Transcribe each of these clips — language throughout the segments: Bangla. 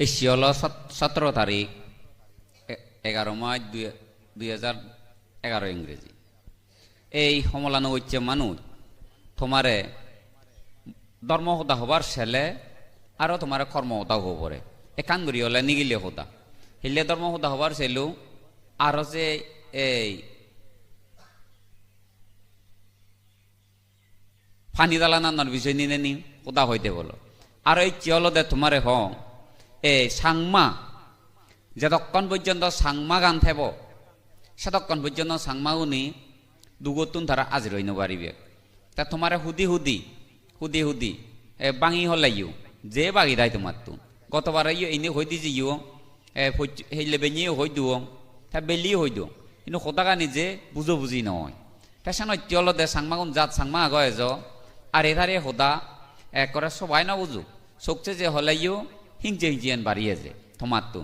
এসি হলো 17 তারিখ 11 মার্চ 2011 ইংরেজি। এই সমলানো হচ্ছে মানুষ তোমারে ধর্ম হোদা হবার ছেলে আরো তোমার কর্ম হোদা হব পরে একান করি হলে নিগিলে হোদা হিলে ধর্ম হোদা হবার ছেলু আরো যে এই ফানি দালানার বিষয় নিনে নি হোদা হইতে বলো। আর এই চিয়লদে তোমারে হ এই সাংমা যতক্ষণ পর্যন্ত সাংমা গান থেব সেতক্ষণ পর্যন্ত সাংমা উনি দুগতুন তারা আজি রইন পারিবে। তা তোমারে হুদি হুদি হুদি হুদি বাঙি হলাইও যে বাগি দায় তোমার তো গতবার এনে হই দি যাইও হেলে বেনিয়ে হই দিও তা বেলিয়ে হই দিও কিন্তু সদাগা নিজে বুঝো বুঝি নয়। তা সান টিয়লদে সাংমাগুন জাত সাংমা আগয় য আর এধারে হোদা করে সবাই না বুঝু চোখছে যে হলাইও হিংচে হিংচিয়ান বাড়িয়ে যে তোমার তো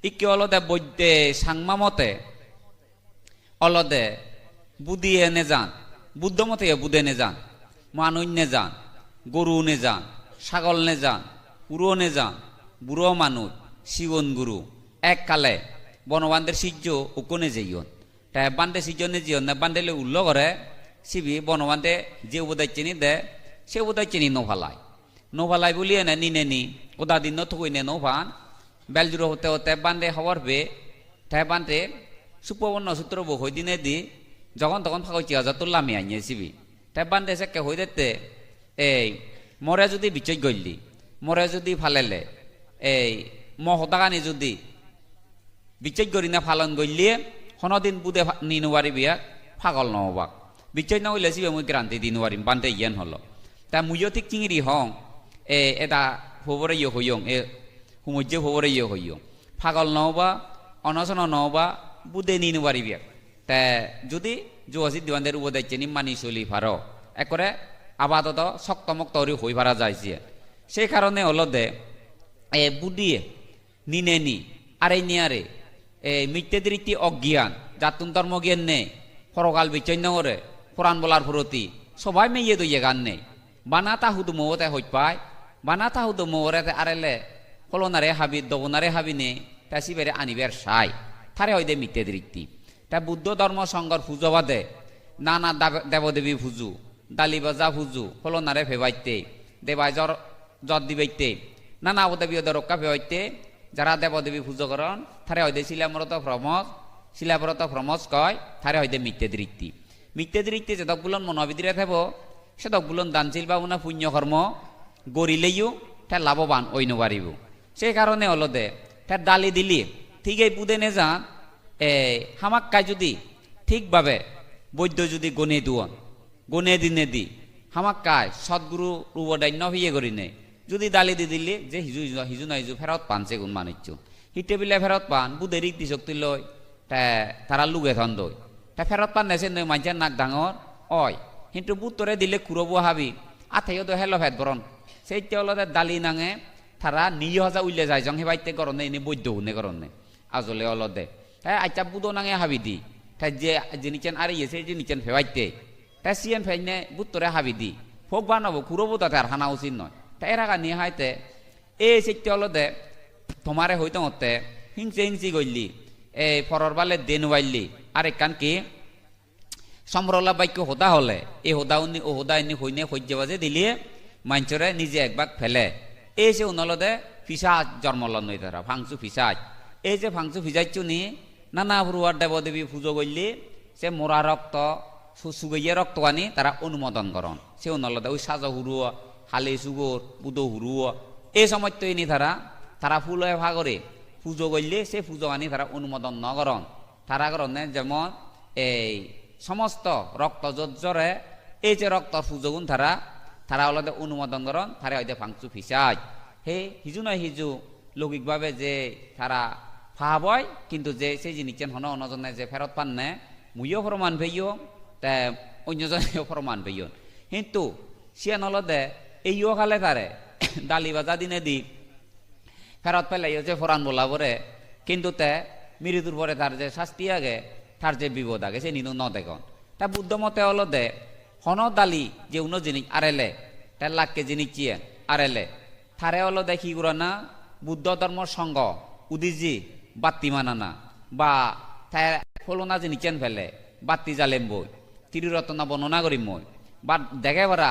ইকে অলদে বৈদ্যে সাংমা মতে অলদে বুদ্ধি এনে যান বুদ্ধ মতে বুধে নে যান মানুষ নে যান গরু নে যান ছাগল নে যান উড়ো নে যান বুড়ো মানুষ শিবন গুরু এককালে বনবান্ধের সিজ্জ ওকনে যাইন তাই বান্ধে সিজনে জিয়ন না বান্ধেলে উল্ল করে সিবি বনবান্ধে যে উবোদায় চিনি দে সে উবোদায় চিনি নভালায় নভালাই বলিয়ে না নিনে নি ওদা দিন নথুই নে নভান বেলজুড়ো হতে হতে বান্ধে হওয়ার পে তাই বান্ধে সুপবর্ণ সূত্র বই দিনে দি যখন তখন ফাঁকা চিয়া তোর লামি আনিয়ে সিবি তাই বান্ধে সেকে হই দিতে এই মরে যদি বিচয় গললি মরে যদি ফালেলে এই মহতাগানি যদি বিচয় করি না ফালন গলিয়ে হনদিন বুধে নিনু পারিবিয়া ফাগল নহবাক বিচয় না হইলে সিবে মুই ক্রান্তি দিনু পারিম বান্ধে ইয়ান হলো তা মুইও ঠিক চিঙিরি হং এটা হবরে ইয়ে হইয়ং এ হুমজ্য হবরে ইয়ে হইয়ং ফাগল নহবা অনশন নহবা বুধে নিনু পারিবিয়া তা যদি জুয়াশি দিওয়ানদের উপদায়িত্ব নি মানি চলি ভার একরে আপাতত শক্তমক্ত হই ভাড়া যাইছে সেই কারণে হলো দে বুদ্ধিয়ে নিনে নি আর এই নিয়ারে মিথ্যেদের ইতি অজ্ঞান জাতুন ধর্ম জ্ঞান নেই ফরকাল বিচন্য করে কোরআন বলার ফুরতি সবাই মেয়ে দইয়ে গান নেই বানাতা হুদু মৌতে হই পায় বানাতা হুদু মৌরেতে আরেলে ফলনারে হাবি দবনারে হাবি নে তা সিবেরে আনিবের সাই থারে হয় দে মিথ্যেদের ইতি তা বুদ্ধ ধর্ম সংঘর পুজো বাদে নানা দেবদেবী পুজো দালি বাজা পুজো ফলনারে ফেবাইতে দেবাই জর দিবাইতে নানা অবদেবী রক্ষা ফেবাইতে যারা দেবদেবী পুজো করেন থারে হয়তো শিলাব্রত ভ্রমজ কয় থারে হয়তো মিথ্যেদের ইতি মিথ্যেদের ইতি যে দকগুলন মনোবিদিরে থাকব সে দকগুলন দানশীল বা উনা পুণ্যকর্ম গড়িলেইও তার লাভবান অইন পারিব। সেই কারণে হলো দে তার ডালি দিলি ঠিক এই পুদে নে যান হামাক্কায় যদি ঠিকভাবে বৈদ্য যদি গনে দুয়ন গনে দিনে দি হামাক্কায় সদ্গুরু রূপদান্য হইয়ে করি নেই যদি দালি দি দিলে যে হিজু না হিজু ফেরত পানছে গুণ মানিচ্ছ হিটে বিলে ফেরত পান বুধের ইতি শক্তি লই তারা লুগে থন দই তা ফেরত পান নেছে নয় মানুষের নাক ডাঙর অয় কিন্তু বুতরে দিলে কুরবো হাবি আথাইও তো হেলো ফেট বরণ সেই তেওলতে দালি নাঙে তারা নিজ হাজা উইলে যায় জং হেবাইতে করনে এনে বৈদ্য হুনে করনে আজলে অলদে হ্যাঁ আচ্ছা বুধো নাঙে হাবি দি তাই যে নিচেন আর ইয়েছে যে নিচেন ফেবাইতে তাই সিএন ফেনে বুতরে হাবি দি ফোক বানাবো কুরবো তাতে আর হানা উচিত নয় তাই এর আগা নিয়ে হাইতে এই সেই অলদে তোমারে হইতে মতে হিংসে হিংসি গইলি এই ফরর বালে দেনু বাইলি আর একান কি সম্রলা বাক্য হোদা হলে এই হোদা উনি ও হোদা এনে হইনে সহ্য বাজে দিলিয়ে মাঞ্চরে নিজে একবাক ফেলে এই যে উনলদে ফিসাজ জন্মলন নই তারা ফাংসু ফিসাজ এই যে ফাংসু ফিসাইছু নি নানা ভুয়ার দেবদেবী পুজো করলি সে মোরা রক্ত সুগইয়ে রক্ত আনি তারা অনুমোদন করন সে উনলদে ওই সাজ হুরুয়া হালি সুগর বুধ হুরুয়া এই সময় তো এনি তারা ফুল হয়ে ভাগরে পুজো করলে সে পুজো আনি তারা অনুমোদন নগরণ তারা করণে যেমন এই সমস্ত রক্ত জরে এই যে রক্তর পুজোগুণ তারা অলদে অনুমোদন করণ তারা হয়তো ফাংচু ফিসাজ হে হিজু নয় হিজু লৌকিকভাবে যে তারা ফাহাবয় কিন্তু যে সেই জিনিসেন হন অনজনে যে ফেরত পান নে মুইও প্রমাণ ভেইও তে অন্যজনেও প্রমাণ ভেইও কিন্তু সিয়ান অলদে এইও খালে তারে ডালি বাজা দিনে দি ফেরত পেলে যে ফরান বলা পরে কিন্তু তে মৃত্যুর পরে তার যে শাস্তি আগে তার যে বিপদ আগে সে নিনু ন দেখুন তা বুদ্ধ মতে হলো দে হন দালি যে উনো জিনিস আরেলে তার লাখকে জিনিস চিয়ে আরেলে থারে হলো দেখি গুলো না বুদ্ধ ধর্ম সংঘ উদিজি বাত্তি মানানা বা তাই ফলনা যে নিচেন ফেলে বাত্তি জ্বালেম বই তিরুরত্না বর্ণনা করিম মই বা দেখে বারা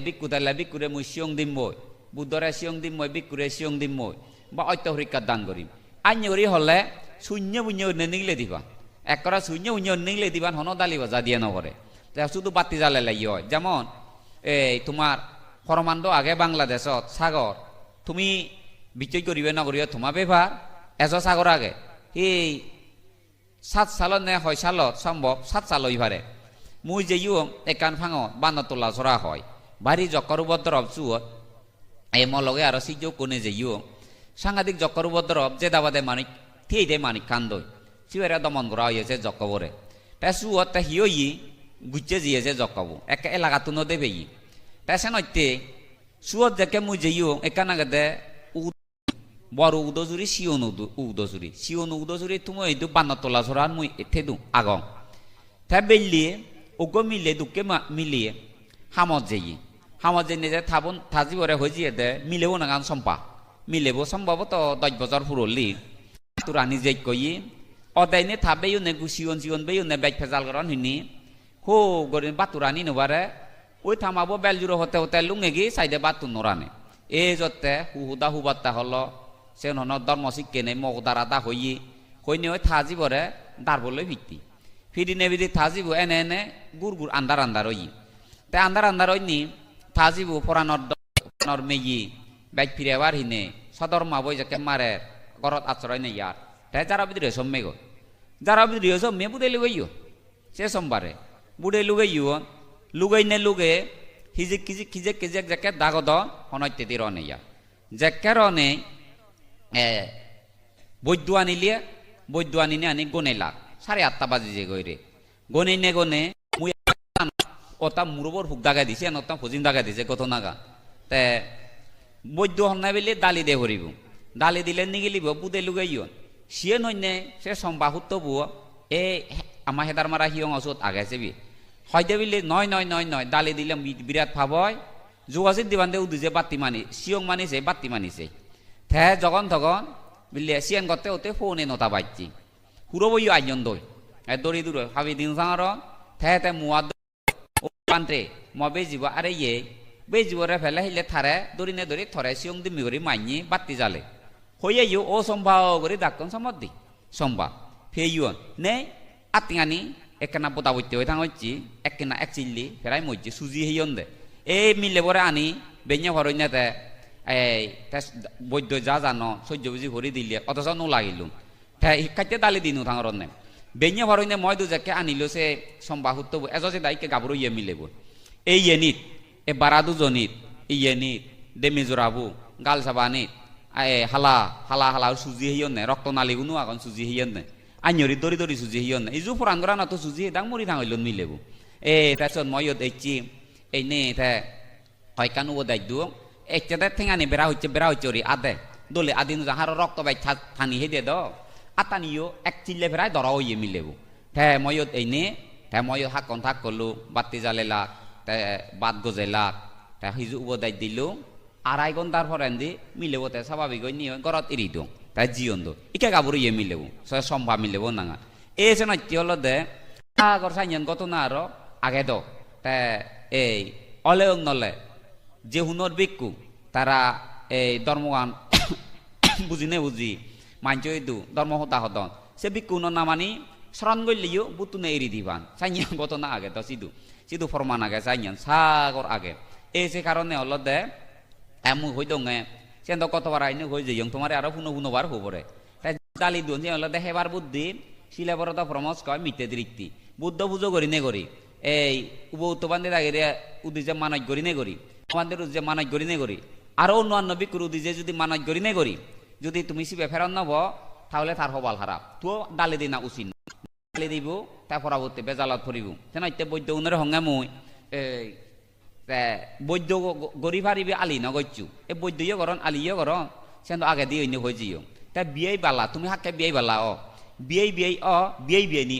বিক্ষু তাইলে বিক্ষুরে মুই শিয়ং দিম বই বুদ্ধরে শিয়ং দিম মই বিক্ষুরে শিয়ং দিম মই বা অত্য হরিকার দান করিম আইন করি হলে শূন্য বুন্য নিগলে দিবা একরা শূন্য বুন্য নিগলে দিবান হন দালি বাজা দিয়ে নগরে শুধু বাতি জ্বালে লাগি হয় যেমন এই তোমার পরমাণ্ড আগে বাংলাদেশত সাগর তুমি বিচয় করিবে নগরীয় তোমার বেভার এজ সাগর আগে এই 7 সালত নে 6 সালত সম্ভব 7 সাল হইবারে মুই যে ইউ একান ফাঙত বানত তোলা ছড়া হয় বাড়ি জকর উপদ্রব চুয়ত এই মলগে আর সিজো কোনে যে ইউ সাংঘাতিক জকর উপদ্রব যে দাবাদে মানিক থিয়ে দে মানিক কান্দই সিবেরা দমন করা হয়েছে জকবরে তাই চুয়ত তা হিও ই গুচ্ছে জিয়েছে জকবো একে এলাকাতো নদেবে ই তাই সে নইতে চুয়ত যাকে মুই যে ইউ একান আগেতে বড় উদজুরি শিওন উদজুরি তুমি এই বানত তোলা ছড়া মুই এঠে দু আগং তাই বেলিয়ে ওগো মিলে দুকে মিলিয়ে হামত যেয়ে হামত যে নিজে থাবন থাজিবরে হয়েছে দে মিলেও নাগান সম্পা মিলেব সম্ভবত 10 বছর ফুরলি তুরানি যে কই অদাইনে থাবেও নে গুছিয়ন জিয়ন বেও নে বাইক ফেজাল করন হিনি হো গরে বাতুরানি নবারে ওই থামাবো বেলজুরো হতে হতে লুঙেগি সাইডে বাতু নরানে এ যতে হুহুদা হুবাত্তা হলো সে নন ধর্ম শিক্ষেনে মগদারাদা হইয়ে হইনে ওই থাজিবরে দারবলে ভিত্তি ফিরি নেবিদি থাজিব এনে এনে গুড় গুড় আন্দার আন্দার হই তে আন্দার হইনি থাজিব পরানর মেগি বাইক ফিরে আবার হিনে সদর মাবই যাকে মারে গরত আশ্রয় নেই ইয়ার তাই যারা বিদ্রে সম্মে গো যারা বিদ্রে সম্মে বুড়ে লুগাইও সে সোমবারে বুড়ে লুগাইও লুগাইনে লুগে হিজিক খিজিক খিজেক খিজেক যাকে দাগদ হনত্যে তীর নে ইয়া যাকে রনে বৈদ্য আনিলিয়ে বৈদ্য আনিনে আনি গনেলা 8:30 বাজে যে গইরে গনে নে গনে মুই ওটা মুরবর হুক দাগা দিছে নতা ফজিন দাগা দিছে কত নাগা তে বৈদ্য হন্না বেলে দালি দে হরিব দালি দিলে নিগিলিব বুদে লুগাইও সিয়ে নইনে সে সম্বাহুত বুয় এ আমা হেদার মারা হিয়ং অসত আগাইছে বি হয়তো বিলে নয় দালি দিলে বিরাট ভাবয় যোগাযোগ দিবান দে উদুজে বাতি মানি সিয়ং মানিছে বাতি মানিছে থে জগন থগন বিলে সিয়ান গতে ওতে ফোনে নতা বাইছি হুরবই আইজন দই দড়ি দূর হাবি দিন সাঙর থে মুয়া পান্তে ম বেজিব আরে ইয়ে বেজিবরে ফেলে হিলে থারে দড়িনে দড়ি থরে সিয়ং দিমি করি মাইনি বাতি জালে হইয়ে ইউ ও সম্ভাব করে ডাক্কন সম্বদ্ধি সম্ভব ফেইয়ন নে আতিঙানি একনা বোতা বইতে হয়ে থাকি একনা এক চিল্লি ফেরাই মজ্জি সুজি হইয়ন দে এই মিলে পরে আনি বেঞ্ঞা ভরইনাতে এই বৈদ্য যা জানো সহ্য বুঝি ভরি দিলে অথচ নো লাগিলুম শিক্ষাতে দালি দিনু থাঙর নে বেঞ্ঞা ভরইনে মই দুজাকে আনিলো সে সম্বাহুত এজে দাইকে গাবর ইয়ে মিলেব এই ইয়েনিত এ বারা দুজনিত ইয়েনিত দেমি জোরাবু গাল সাবানিত হালা হালা হালা সুজি হইয়ন নে রক্ত নালি গুনো আগন সুজি হইয়ন নে আইনরি দড়ি দড়ি সুজি হইয়ন নে ইজু ফুরান করা না তো সুজি দাং মরি থাঙইল মিলেব এ তাছত ময়ত এইচি এই নে থে হয়কানু ও দাইদু একটাতে ঠেঙানি বেড়া হচ্ছে ওরি আদে দলে আদিন যাহার রক্ত বাই থানি হে দে দ আতানিও এক চিল্লে ফেরায় দরা হইয়ে মিলেব থে ময়ত এই নে থে ময়ত হাকন থাক করলু বাতি জ্বালেলাক তে বাদ গজেলাক তে হিজু উব দাই দিলু 2.5 ঘন্টার পরেন্দি মিলেব তে স্বাভাবিক নিয়ে গরত এরি দিও তাই জিয়ন দো ইকে গাবর ইয়ে মিলেব সে সম্ভব মিলেব নাঙা এ সে নাইতি হল দে আগর সাইন কত না আরো আগে দ তে এই অলেয়ং নলে যে হুনর বিক্ষু তারা এই ধর্মগান বুঝি নে বুঝি মানছ দু ধর্ম হতা হদন সে বিক্ষু নামানি স্মরণ করলিও বুতুনে এরি দিবান সাইন কত না আগে তো সিধু ফরমান আগে সাইন সাগর আগে এই সে কারণে হল দে এমন হই দঙে সে কতবার আইনে হয়ে যাই তোমার আরো পুনবার হবরে তাই দালি দুন যে হল দে হেবার বুদ্ধি শিলেবরতা প্রমোস কয় মিতে দৃষ্টি বুদ্ধ পুজো করি নে করি এই উপ উত্তবান্ধে দাগিরে উদ্দিজে মানজ করি নে করি আমাদের যে মানজ করি নে করি আরো অন্যান্য বিকুর উদ্দিজে যদি মানজ করি নে করি যদি তুমি সিবে ফেরত নব তাহলে তার হবাল খারাপ তো ডালি দিনা উচিত ডালি দিব তা পরবর্তী বেজালত ফুরিব তেন ইত্যে বৈদ্য উনের হঙ্গে মই এই বৈদ্য গরি ফারিবি আলি নগচ্ছু এই বৈদ্যও করন আলিও করন সে আগে দিয়ে অন্য হয়ে যাইও তা বিয়ে বালা তুমি হাকে বিয়ে বালা বিয়ে নি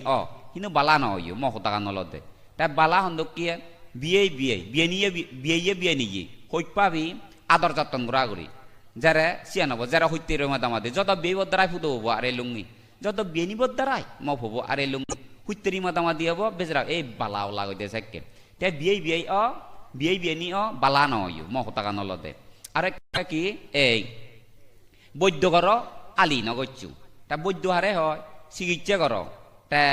কিন্তু বালা নয় মহতাকা নলতে তাই বালা হন্দকিয়ে বিয়ে নিয়ে বিয়ে নিয়ে হই পাবি আদর যত্ন করা করি যারা সিয়ান হবো যারা হইতে মাদামাদি যত বিয়ে দ্বারাই ফুটো হবো আর এই লুঙ্গি যত বিয়ে নিব দ্বারাই মফ হবো আর এই লুঙ্গি হুইতেরি মাদামাদি হবো বেজরা এই বালাও লাগাইতেছে একে তে বিয়ে নি বালা নয় মহতাকা নলদে আর কি এই বৈদ্য কর আলি নগচ্ছু তা বৈদ্য হারে হয় চিকিৎসা কর তে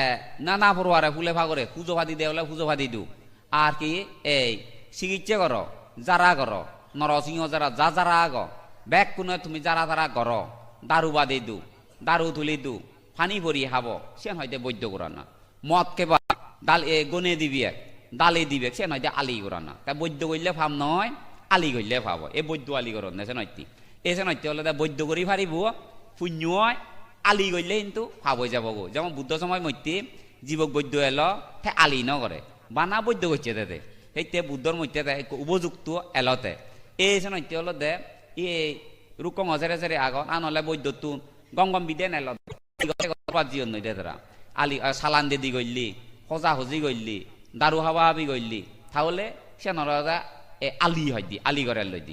নানা পড়ুয়ারে ফুলে ভাগরে পুজো ভাদি দেওয়ালে পুজো ভাদি দু আর কি এই চিকিৎসা কর যারা কর নরসিংহ যারা যারা আগ ব্যাগ কোনো তুমি যারা যারা কর দারু বাদি দু দারু তুলি দু ফানি ভরি হাব সে হয়তো বৈদ্য করা না মদ কেবা ডাল গনে দিবি ডালে দিবে সে নয় আলি করা না তা বৈদ্য করলে ভাব নয় আলি করলে ভাব এ বৈদ্য আলি করন না সে নয়তি এসে নয়তে হলে বৈদ্য করি পারিব শূন্য আলি করলে কিন্তু ভাব হয়ে যাব গো যেমন বুদ্ধ সময় মধ্যে জীবক বৈদ্য এলো সে আলি নকরে বানা বৈদ্য করছে দে সেইতে বুদ্ধর মধ্যে উপযুক্ত এলতে এসে নয়তে হলো দে এই রুকং হজারে হাজারে আগ আনলে বৈদ্যতু গম বিদে নেল জীবন নই দে তারা আলি সালান দি গইলি সজা সজি গইলি দারু হাবা হাবি গইলি তাহলে সে নরা আলি হয় দি আলি করে লই দি